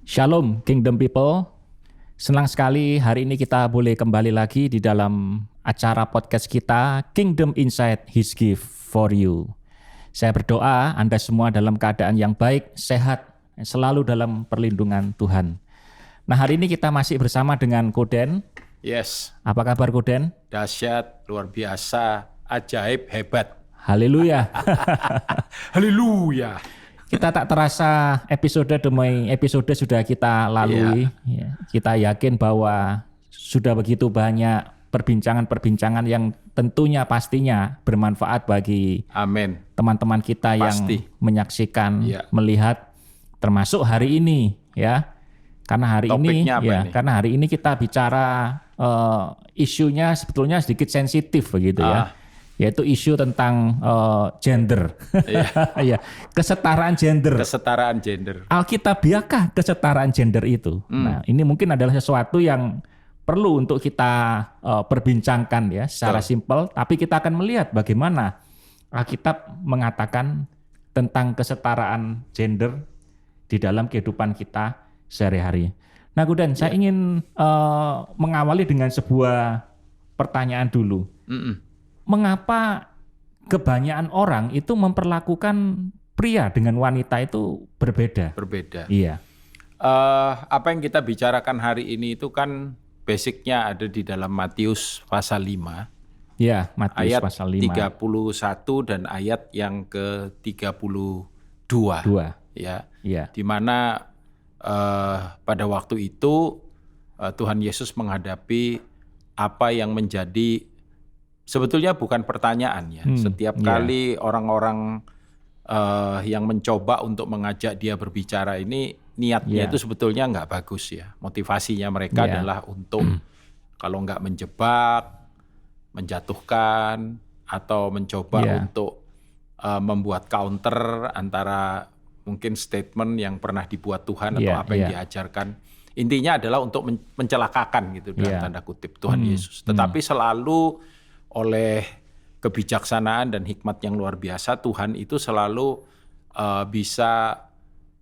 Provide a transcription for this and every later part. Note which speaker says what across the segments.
Speaker 1: Shalom Kingdom People. Senang sekali hari ini kita boleh kembali lagi di dalam acara podcast kita Kingdom Insight His Gift for You. Saya berdoa Anda semua dalam keadaan yang baik, sehat, selalu dalam perlindungan Tuhan. Nah, hari ini kita masih bersama dengan Koden.
Speaker 2: Yes.
Speaker 1: Apa kabar Koden?
Speaker 2: Dahsyat, luar biasa, ajaib, hebat.
Speaker 1: Haleluya.
Speaker 2: Haleluya.
Speaker 1: Kita tak terasa episode demi episode sudah kita lalui. Ya, kita yakin bahwa sudah begitu banyak perbincangan-perbincangan yang tentunya pastinya bermanfaat bagi
Speaker 2: Amin.
Speaker 1: teman-teman kita
Speaker 2: Pasti.
Speaker 1: yang menyaksikan,
Speaker 2: Ya.
Speaker 1: melihat, termasuk hari ini, ya. Karena hari
Speaker 2: Topiknya apa
Speaker 1: ini,
Speaker 2: ini?
Speaker 1: karena hari ini kita bicara isunya sebetulnya sedikit sensitif begitu ya. Yaitu isu tentang gender, ya, kesetaraan gender.
Speaker 2: Kesetaraan gender.
Speaker 1: Alkitabiahkah kesetaraan gender itu? Nah, ini mungkin adalah sesuatu yang perlu untuk kita perbincangkan ya secara simpel, tapi kita akan melihat bagaimana Alkitab mengatakan tentang kesetaraan gender di dalam kehidupan kita sehari-hari. Nah, Koden, saya ingin mengawali dengan sebuah pertanyaan dulu. Mengapa kebanyakan orang itu memperlakukan pria dengan wanita itu berbeda?
Speaker 2: Berbeda.
Speaker 1: Iya.
Speaker 2: Apa yang kita bicarakan hari ini itu kan basicnya ada di dalam Matius pasal 5.
Speaker 1: Ya, Matius
Speaker 2: Ayat
Speaker 1: pasal 5.
Speaker 2: 31 dan ayat yang ke-32. Ya.
Speaker 1: Iya.
Speaker 2: Di mana pada waktu itu Tuhan Yesus menghadapi apa yang menjadi sebetulnya bukan pertanyaan ya. Setiap kali orang-orang yang mencoba untuk mengajak dia berbicara ini niatnya itu sebetulnya nggak bagus ya. Motivasinya mereka adalah untuk kalau nggak menjebak, menjatuhkan, atau mencoba untuk membuat counter antara mungkin statement yang pernah dibuat Tuhan atau apa yang diajarkan. Intinya adalah untuk mencelakakan gitu dalam tanda kutip Tuhan Yesus. Tetapi selalu oleh kebijaksanaan dan hikmat yang luar biasa, Tuhan itu selalu bisa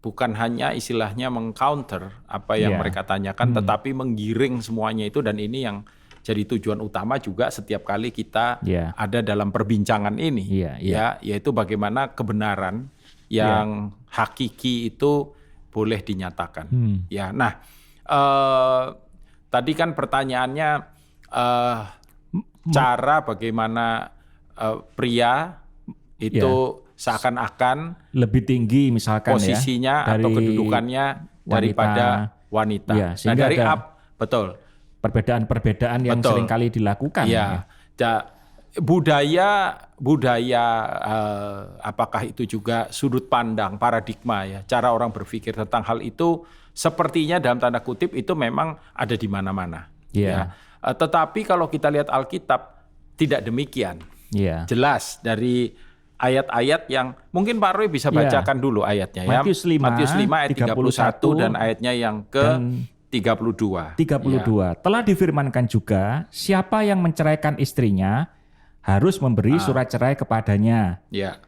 Speaker 2: bukan hanya istilahnya mengcounter apa yang mereka tanyakan, tetapi menggiring semuanya itu. Dan ini yang jadi tujuan utama juga setiap kali kita ada dalam perbincangan ini, ya, yaitu bagaimana kebenaran yang hakiki itu boleh dinyatakan. Ya, nah tadi kan pertanyaannya cara bagaimana pria itu seakan-akan
Speaker 1: lebih tinggi misalkan
Speaker 2: posisinya
Speaker 1: ya,
Speaker 2: atau kedudukannya daripada wanita.
Speaker 1: Ya,
Speaker 2: Nah, dari
Speaker 1: ada
Speaker 2: betul.
Speaker 1: Perbedaan-perbedaan yang seringkali dilakukan.
Speaker 2: Ya. Budaya apakah itu juga sudut pandang, paradigma ya, cara orang berpikir tentang hal itu sepertinya dalam tanda kutip itu memang ada di mana-mana. Ya. Tetapi kalau kita lihat Alkitab tidak demikian. Jelas dari ayat-ayat yang mungkin Pak Roy bisa bacakan dulu ayatnya ya.
Speaker 1: Matius 5
Speaker 2: ayat 31 dan ayatnya yang ke-32.
Speaker 1: 32. Telah difirmankan juga, siapa yang menceraikan istrinya harus memberi surat cerai kepadanya.
Speaker 2: Ya.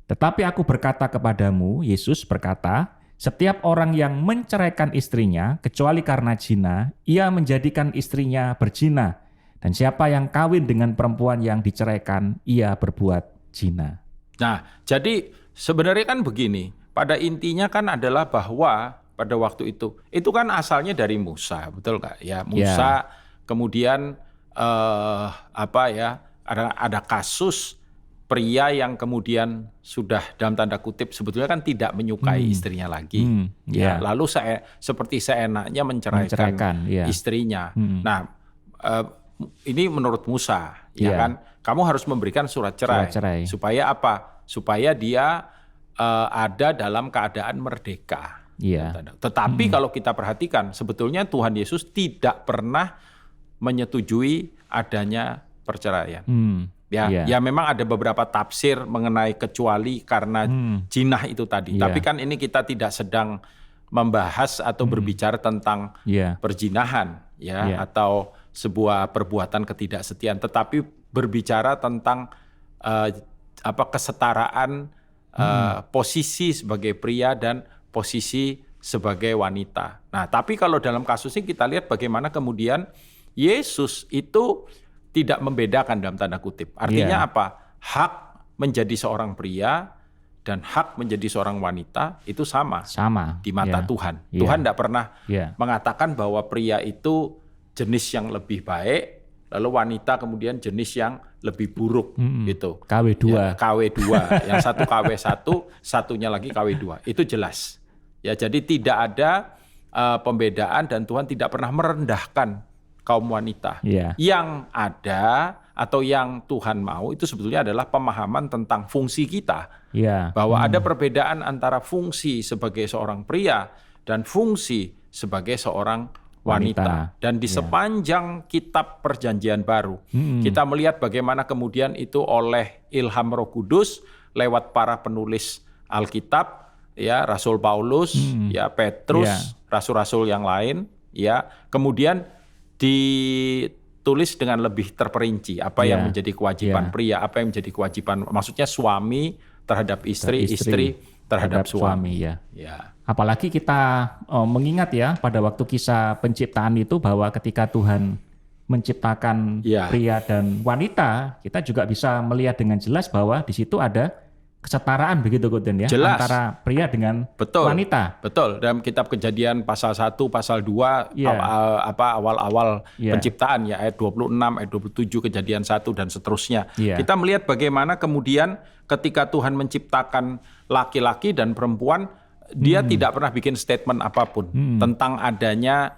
Speaker 1: Tetapi aku berkata kepadamu, Yesus berkata, setiap orang yang menceraikan istrinya, kecuali karena zina, ia menjadikan istrinya berzina. Dan siapa yang kawin dengan perempuan yang diceraikan, ia berbuat zina.
Speaker 2: Nah, jadi sebenarnya kan begini, pada intinya kan adalah bahwa pada waktu itu kan asalnya dari Musa, betul nggak? Ya, Musa kemudian ada kasus pria yang kemudian sudah dalam tanda kutip sebetulnya kan tidak menyukai istrinya lagi. Lalu seperti seenaknya menceraikan istrinya. Nah, ini menurut Musa, ya kan? Kamu harus memberikan surat cerai. Supaya apa? Supaya dia ada dalam keadaan merdeka. Tetapi kalau kita perhatikan, sebetulnya Tuhan Yesus tidak pernah menyetujui adanya perceraian. Ya memang ada beberapa tafsir mengenai kecuali karena jinah itu tadi. Tapi kan ini kita tidak sedang membahas atau berbicara tentang perzinahan atau sebuah perbuatan ketidaksetiaan, tetapi berbicara tentang kesetaraan posisi sebagai pria dan posisi sebagai wanita. Nah, tapi kalau dalam kasus ini kita lihat bagaimana kemudian Yesus itu tidak membedakan dalam tanda kutip. Artinya apa? Hak menjadi seorang pria dan hak menjadi seorang wanita itu sama di mata Tuhan. Tuhan tidak pernah mengatakan bahwa pria itu jenis yang lebih baik, lalu wanita kemudian jenis yang lebih buruk gitu.
Speaker 1: KW2.
Speaker 2: KW2, yang satu KW1, satunya lagi KW2. Itu jelas. Ya, jadi tidak ada pembedaan dan Tuhan tidak pernah merendahkan kaum wanita. Yang ada atau yang Tuhan mau itu sebetulnya adalah pemahaman tentang fungsi kita. Bahwa ada perbedaan antara fungsi sebagai seorang pria dan fungsi sebagai seorang wanita. Dan di sepanjang kitab Perjanjian Baru, kita melihat bagaimana kemudian itu oleh ilham Roh Kudus lewat para penulis Alkitab, ya, Rasul Paulus, ya, Petrus, rasul-rasul yang lain, ya, kemudian ditulis dengan lebih terperinci apa yang menjadi kewajiban pria, apa yang menjadi kewajiban, maksudnya suami terhadap istri, istri terhadap suami.
Speaker 1: Apalagi kita mengingat ya pada waktu kisah penciptaan itu bahwa ketika Tuhan menciptakan pria dan wanita, kita juga bisa melihat dengan jelas bahwa di situ ada kesetaraan begitu Guten ya,
Speaker 2: jelas.
Speaker 1: Antara pria dengan wanita.
Speaker 2: Betul. Dalam kitab Kejadian pasal 1, pasal 2 awal-awal penciptaan ya, ayat 26, ayat 27, Kejadian 1 dan seterusnya. Kita melihat bagaimana kemudian ketika Tuhan menciptakan laki-laki dan perempuan, dia tidak pernah bikin statement apapun tentang adanya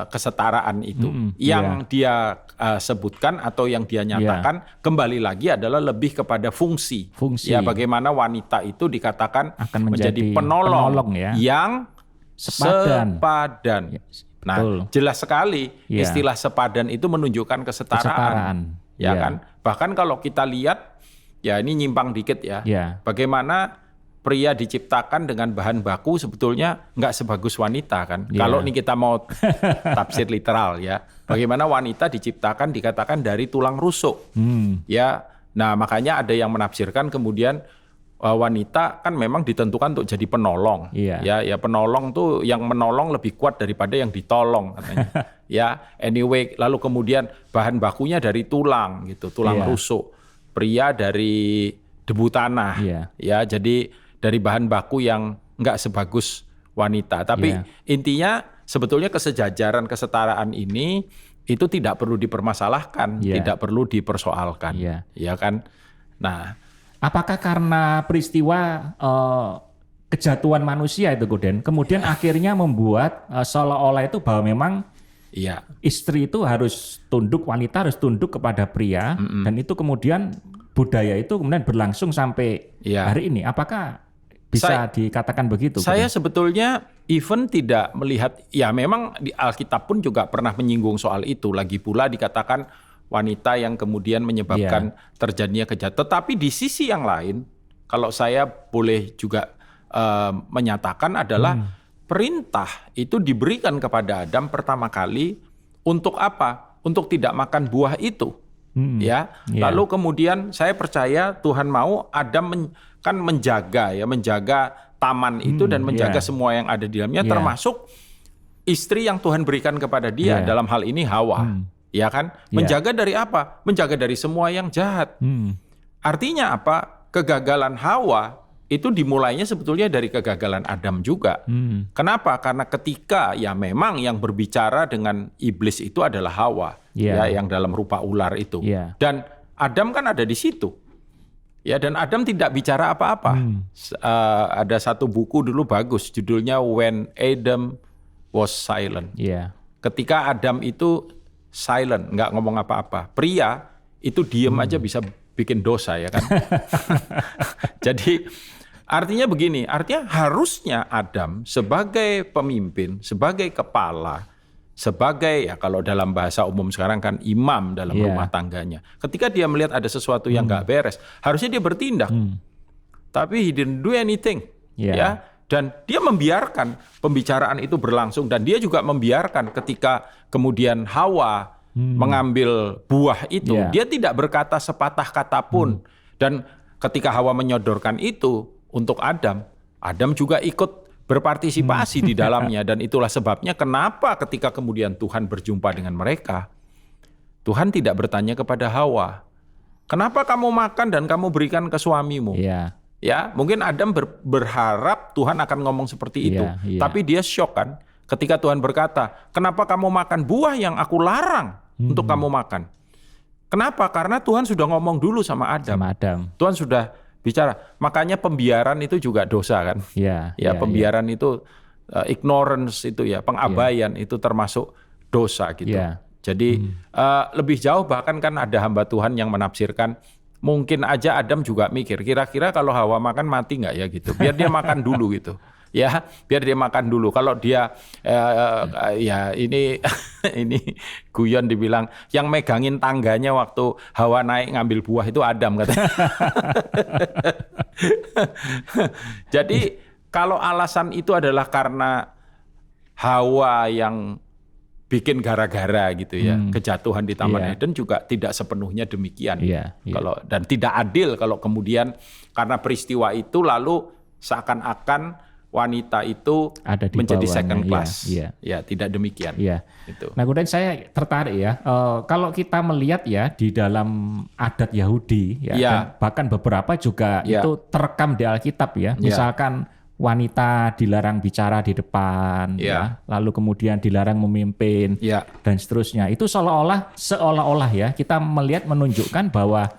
Speaker 2: kesetaraan itu. Yang dia sebutkan atau yang dia nyatakan kembali lagi adalah lebih kepada fungsi. Ya, bagaimana wanita itu dikatakan akan menjadi penolong yang sepadan. Nah, jelas sekali istilah sepadan itu menunjukkan kesetaraan. Ya kan? Bahkan kalau kita lihat, ya ini nyimpang dikit ya. Bagaimana pria diciptakan dengan bahan baku sebetulnya nggak sebagus wanita kan. Kalau nih kita mau tafsir literal ya. Bagaimana wanita diciptakan dikatakan dari tulang rusuk. Ya. Nah, makanya ada yang menafsirkan kemudian wanita kan memang ditentukan untuk jadi penolong. Ya penolong tuh yang menolong lebih kuat daripada yang ditolong katanya. Ya, anyway, lalu kemudian bahan bakunya dari tulang gitu, tulang rusuk. Pria dari debu tanah. Ya, jadi dari bahan baku yang nggak sebagus wanita. Tapi intinya sebetulnya kesejajaran, kesetaraan ini itu tidak perlu dipermasalahkan, tidak perlu dipersoalkan. Ya kan? Nah,
Speaker 1: apakah karena peristiwa kejatuhan manusia itu Guden, kemudian akhirnya membuat seolah-olah itu bahwa memang istri itu harus tunduk, wanita harus tunduk kepada pria, dan itu kemudian budaya itu kemudian berlangsung sampai hari ini. Apakah bisa dikatakan begitu?
Speaker 2: Saya sebetulnya even tidak melihat, ya memang di Alkitab pun juga pernah menyinggung soal itu. Lagi pula dikatakan wanita yang kemudian menyebabkan terjadinya kejahatan. Tetapi di sisi yang lain, kalau saya boleh juga menyatakan adalah perintah itu diberikan kepada Adam pertama kali untuk apa? Untuk tidak makan buah itu. Lalu kemudian saya percaya Tuhan mau Adam kan menjaga taman itu dan menjaga semua yang ada di dalamnya, termasuk istri yang Tuhan berikan kepada dia, dalam hal ini Hawa. Ya kan? Menjaga dari apa? Menjaga dari semua yang jahat. Artinya apa? Kegagalan Hawa itu dimulainya sebetulnya dari kegagalan Adam juga. Kenapa? Karena ketika ya memang yang berbicara dengan iblis itu adalah Hawa, ya, yang dalam rupa ular itu. Dan Adam kan ada di situ. Ya, dan Adam tidak bicara apa-apa. Ada satu buku dulu bagus, judulnya When Adam Was Silent. Ketika Adam itu silent, nggak ngomong apa-apa. Pria itu diem aja bisa bikin dosa, ya kan? Jadi artinya begini, artinya harusnya Adam sebagai pemimpin, sebagai kepala, sebagai ya kalau dalam bahasa umum sekarang kan imam dalam rumah tangganya. Ketika dia melihat ada sesuatu yang nggak beres, harusnya dia bertindak. Tapi he didn't do anything, ya. Dan dia membiarkan pembicaraan itu berlangsung, dan dia juga membiarkan ketika kemudian Hawa mengambil buah itu, dia tidak berkata sepatah kata pun. Dan ketika Hawa menyodorkan itu untuk Adam, Adam juga ikut berpartisipasi di dalamnya. Dan itulah sebabnya kenapa ketika kemudian Tuhan berjumpa dengan mereka, Tuhan tidak bertanya kepada Hawa, kenapa kamu makan dan kamu berikan ke suamimu? Ya, mungkin Adam berharap Tuhan akan ngomong seperti itu. Tapi dia shock kan ketika Tuhan berkata, kenapa kamu makan buah yang aku larang untuk kamu makan? Kenapa? Karena Tuhan sudah ngomong dulu sama Adam. Tuhan sudah bicara. Makanya pembiaran itu juga dosa kan? Pembiaran itu ignorance itu ya, pengabaian itu termasuk dosa gitu. Jadi lebih jauh bahkan kan ada hamba Tuhan yang menafsirkan, mungkin aja Adam juga mikir, kira-kira kalau Hawa makan mati nggak ya gitu. Biar dia makan dulu gitu. Ya, biar dia makan dulu. Kalau dia ya ini ini guyon dibilang yang megangin tangganya waktu Hawa naik ngambil buah itu Adam katanya. Jadi kalau alasan itu adalah karena Hawa yang bikin gara-gara gitu ya, kejatuhan di Taman Eden juga tidak sepenuhnya demikian. Kalau dan tidak adil kalau kemudian karena peristiwa itu lalu seakan-akan wanita itu ada menjadi second class. Ya, tidak demikian. Itu.
Speaker 1: Nah, kemudian saya tertarik ya, kalau kita melihat ya di dalam adat Yahudi dan bahkan beberapa juga itu terekam di Alkitab ya. Misalkan wanita dilarang bicara di depan, lalu kemudian dilarang memimpin, dan seterusnya. Itu seolah-olah ya kita melihat menunjukkan bahwa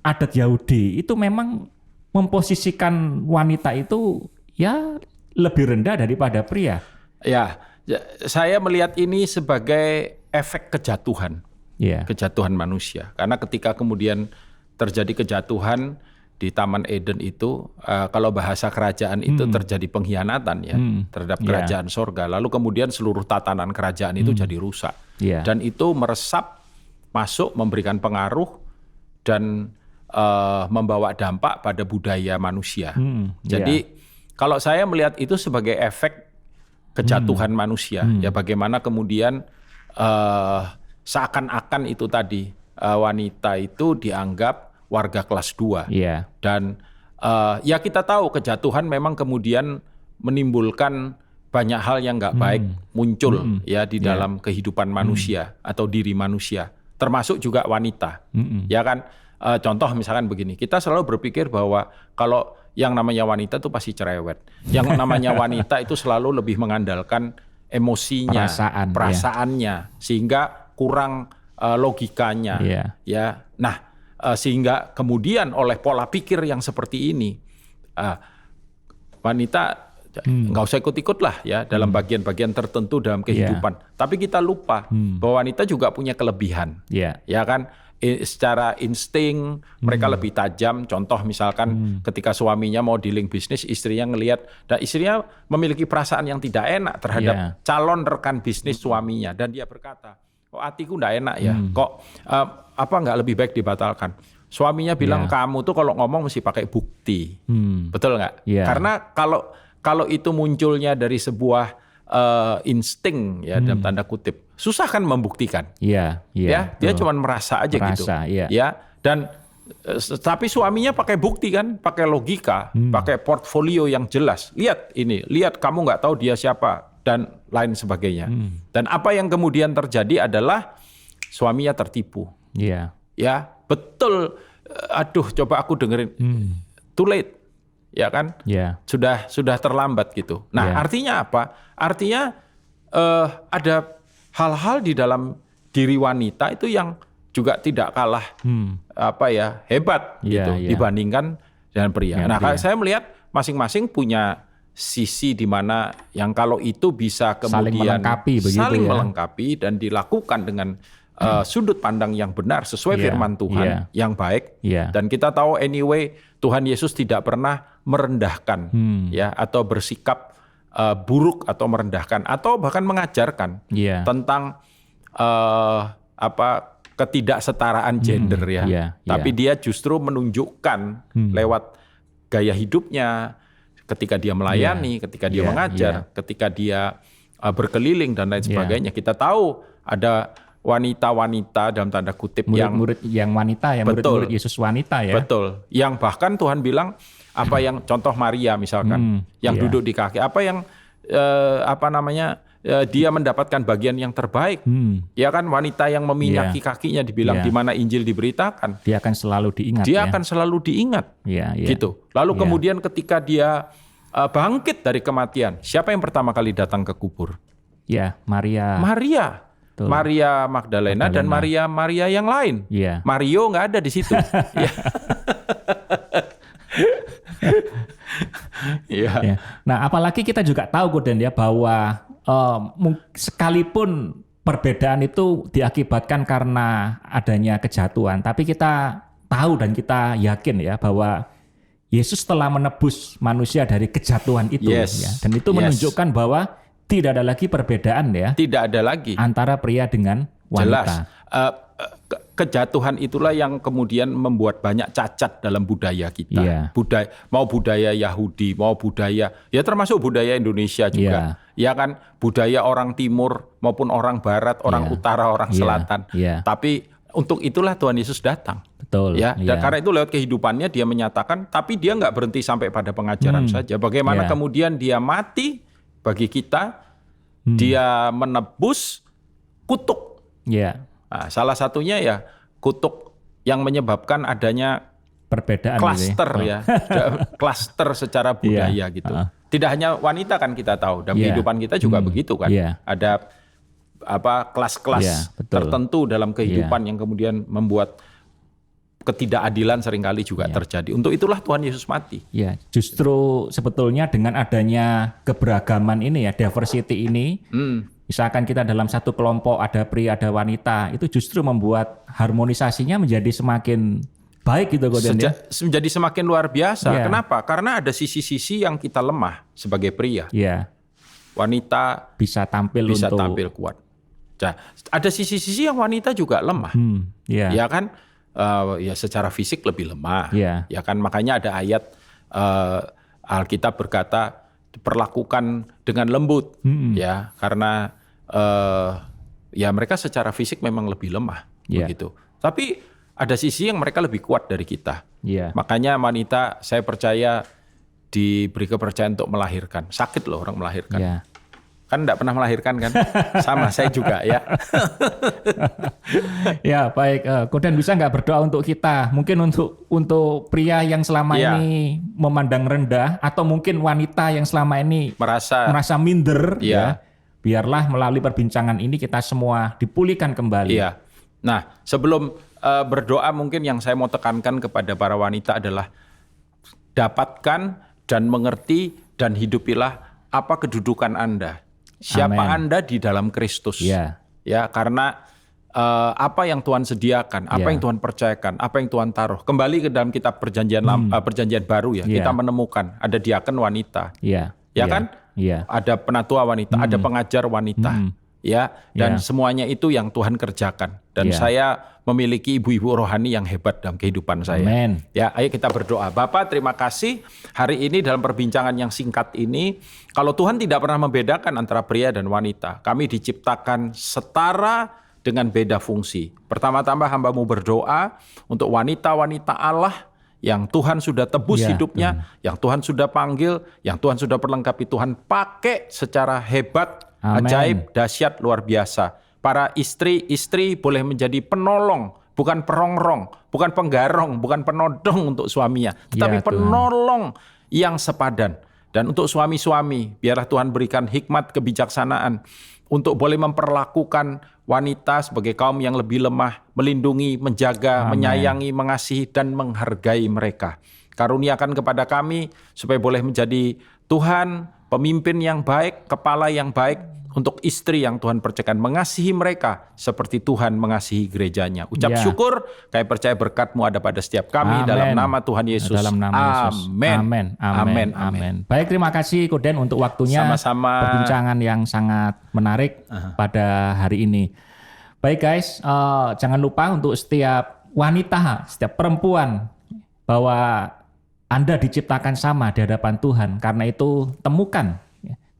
Speaker 1: adat Yahudi itu memang memposisikan wanita itu ya lebih rendah daripada pria.
Speaker 2: Ya, saya melihat ini sebagai efek kejatuhan, kejatuhan manusia. Karena ketika kemudian terjadi kejatuhan di Taman Eden itu, kalau bahasa kerajaan itu terjadi pengkhianatan ya terhadap kerajaan sorga. Lalu kemudian seluruh tatanan kerajaan itu jadi rusak. Dan itu meresap, masuk, memberikan pengaruh, dan membawa dampak pada budaya manusia. Jadi kalau saya melihat itu sebagai efek kejatuhan manusia. Ya bagaimana kemudian seakan-akan itu tadi wanita itu dianggap warga kelas 2. Dan ya kita tahu kejatuhan memang kemudian menimbulkan banyak hal yang nggak baik muncul ya di dalam kehidupan manusia atau diri manusia, termasuk juga wanita. Ya kan, contoh misalkan begini, kita selalu berpikir bahwa kalau yang namanya wanita itu pasti cerewet, yang namanya wanita itu selalu lebih mengandalkan emosinya, perasaannya, sehingga kurang logikanya. Ya, nah. Sehingga kemudian oleh pola pikir yang seperti ini, wanita nggak usah ikut-ikut lah ya dalam bagian-bagian tertentu dalam kehidupan. Tapi kita lupa bahwa wanita juga punya kelebihan, ya kan? Secara insting mereka lebih tajam. Contoh misalkan ketika suaminya mau dealing bisnis, istrinya ngelihat, dan istrinya memiliki perasaan yang tidak enak terhadap calon rekan bisnis suaminya, dan dia berkata, kok hatiku nggak enak ya, kok apa nggak lebih baik dibatalkan. Suaminya bilang, kamu tuh kalau ngomong mesti pakai bukti. Betul nggak? Karena kalau itu munculnya dari sebuah insting ya dalam tanda kutip, susah kan membuktikan. Ya, dia cuma merasa aja gitu. Ya, dan tapi suaminya pakai bukti kan, pakai logika, pakai portfolio yang jelas. Lihat ini, lihat kamu nggak tahu dia siapa dan lain sebagainya. Dan apa yang kemudian terjadi adalah suaminya tertipu. Ya, betul. Aduh, coba aku dengerin. Too late. Ya kan? Sudah terlambat gitu. Nah, artinya apa? Artinya ada hal-hal di dalam diri wanita itu yang juga tidak kalah hebat gitu dibandingkan dengan pria. Nah, saya melihat masing-masing punya sisi di mana yang kalau itu bisa kemudian saling melengkapi dan dilakukan dengan sudut pandang yang benar sesuai firman Tuhan yang baik. Dan kita tahu anyway Tuhan Yesus tidak pernah merendahkan ya atau bersikap buruk atau merendahkan atau bahkan mengajarkan tentang ketidaksetaraan gender Tapi dia justru menunjukkan lewat gaya hidupnya, ketika dia melayani, ketika dia mengajar, ketika dia berkeliling dan lain sebagainya. Kita tahu ada wanita-wanita dalam tanda kutip
Speaker 1: murid-murid yang wanita ya, murid-murid Yesus wanita ya.
Speaker 2: Betul. Yang bahkan Tuhan bilang Apa yang contoh Maria misalkan yang duduk di kaki, apa yang dia mendapatkan bagian yang terbaik. Ya kan, wanita yang meminyaki kakinya dibilang di mana Injil diberitakan.
Speaker 1: Dia akan selalu diingat.
Speaker 2: Dia akan selalu diingat. Gitu. Lalu kemudian ketika dia bangkit dari kematian, siapa yang pertama kali datang ke kubur?
Speaker 1: Ya, Maria. Betul.
Speaker 2: Maria Magdalena dan Maria yang lain. Mario nggak ada di situ.
Speaker 1: Nah, apalagi kita juga tahu Koden ya bahwa sekalipun perbedaan itu diakibatkan karena adanya kejatuhan, tapi kita tahu dan kita yakin ya bahwa Yesus telah menebus manusia dari kejatuhan itu, ya. Dan itu menunjukkan bahwa tidak ada lagi perbedaan ya.
Speaker 2: Tidak ada lagi
Speaker 1: antara pria dengan wanita.
Speaker 2: Jelas. Kejatuhan itulah yang kemudian membuat banyak cacat dalam budaya kita. Mau budaya Yahudi, mau budaya, ya termasuk budaya Indonesia juga. Ya kan, budaya orang timur maupun orang barat, orang utara, orang selatan. Tapi untuk itulah Tuhan Yesus datang.
Speaker 1: Betul.
Speaker 2: Dan karena itu lewat kehidupannya dia menyatakan, tapi dia nggak berhenti sampai pada pengajaran saja. Bagaimana kemudian dia mati bagi kita, dia menebus kutuk. Nah, salah satunya ya kutuk yang menyebabkan adanya
Speaker 1: perbedaan
Speaker 2: klaster klaster secara budaya gitu. Tidak hanya wanita kan kita tahu, dalam kehidupan kita juga begitu kan. Ada kelas-kelas tertentu dalam kehidupan yang kemudian membuat ketidakadilan seringkali juga terjadi. Untuk itulah Tuhan Yesus mati.
Speaker 1: Justru sebetulnya dengan adanya keberagaman ini ya, diversity ini, misalkan kita dalam satu kelompok ada pria, ada wanita, itu justru membuat harmonisasinya menjadi semakin baik gitu Koden ya.
Speaker 2: Menjadi semakin luar biasa. Kenapa? Karena ada sisi-sisi yang kita lemah sebagai pria. Wanita
Speaker 1: bisa tampil
Speaker 2: kuat. Nah, ada sisi-sisi yang wanita juga lemah. Ya kan? Ya secara fisik lebih lemah. Ya kan, makanya ada ayat Alkitab berkata diperlakukan dengan lembut. Ya, karena ya mereka secara fisik memang lebih lemah begitu. Tapi ada sisi yang mereka lebih kuat dari kita. Makanya wanita, saya percaya, diberi kepercayaan untuk melahirkan. Sakit loh orang melahirkan. Kan enggak pernah melahirkan kan? Sama, saya juga ya.
Speaker 1: Ya baik, Koden bisa nggak berdoa untuk kita? Mungkin untuk pria yang selama ini memandang rendah, atau mungkin wanita yang selama ini merasa minder, biarlah melalui perbincangan ini kita semua dipulihkan kembali.
Speaker 2: Nah, sebelum berdoa, mungkin yang saya mau tekankan kepada para wanita adalah dapatkan dan mengerti dan hidupilah apa kedudukan Anda. Siapa Anda di dalam Kristus. Ya, karena apa yang Tuhan sediakan, apa yang Tuhan percayakan, apa yang Tuhan taruh. Kembali ke dalam kitab Perjanjian Baru ya, kita menemukan ada diaken wanita. Kan? Ada penatua wanita, ada pengajar wanita. Dan semuanya itu yang Tuhan kerjakan. Dan saya memiliki ibu-ibu rohani yang hebat dalam kehidupan saya. Ayo kita berdoa. Bapa, terima kasih hari ini dalam perbincangan yang singkat ini. Kalau Tuhan tidak pernah membedakan antara pria dan wanita, kami diciptakan setara dengan beda fungsi. Pertama-tama hamba-Mu berdoa untuk wanita-wanita Allah yang Tuhan sudah tebus hidupnya, yang Tuhan sudah panggil, yang Tuhan sudah perlengkapi, Tuhan pakai secara hebat, ajaib, dahsyat, luar biasa. Para istri boleh menjadi penolong, bukan perongrong, bukan penggarong, bukan penodong untuk suaminya, tetapi penolong yang sepadan. Dan untuk suami-suami, biarlah Tuhan berikan hikmat kebijaksanaan untuk boleh memperlakukan wanita sebagai kaum yang lebih lemah, melindungi, menjaga, menyayangi, mengasihi, dan menghargai mereka. Karuniakan kepada kami supaya boleh menjadi Tuhan, pemimpin yang baik, kepala yang baik, untuk istri yang Tuhan percayakan, mengasihi mereka seperti Tuhan mengasihi gerejanya. Ucap syukur, kami percaya berkat-Mu ada pada setiap kami. Dalam nama Tuhan Yesus. Amin.
Speaker 1: Baik, terima kasih Koden untuk waktunya.
Speaker 2: Sama-sama.
Speaker 1: Perbincangan yang sangat menarik pada hari ini. Baik guys, jangan lupa untuk setiap wanita, setiap perempuan, bahwa Anda diciptakan sama di hadapan Tuhan. Karena itu temukan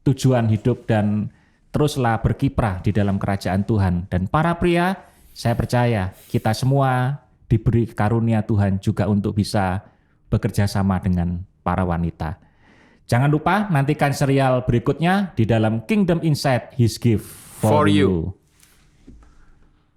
Speaker 1: tujuan hidup dan teruslah berkiprah di dalam kerajaan Tuhan. Dan para pria, saya percaya kita semua diberi karunia Tuhan juga untuk bisa bekerja sama dengan para wanita. Jangan lupa nantikan serial berikutnya di dalam Kingdom Insight His Gift for You.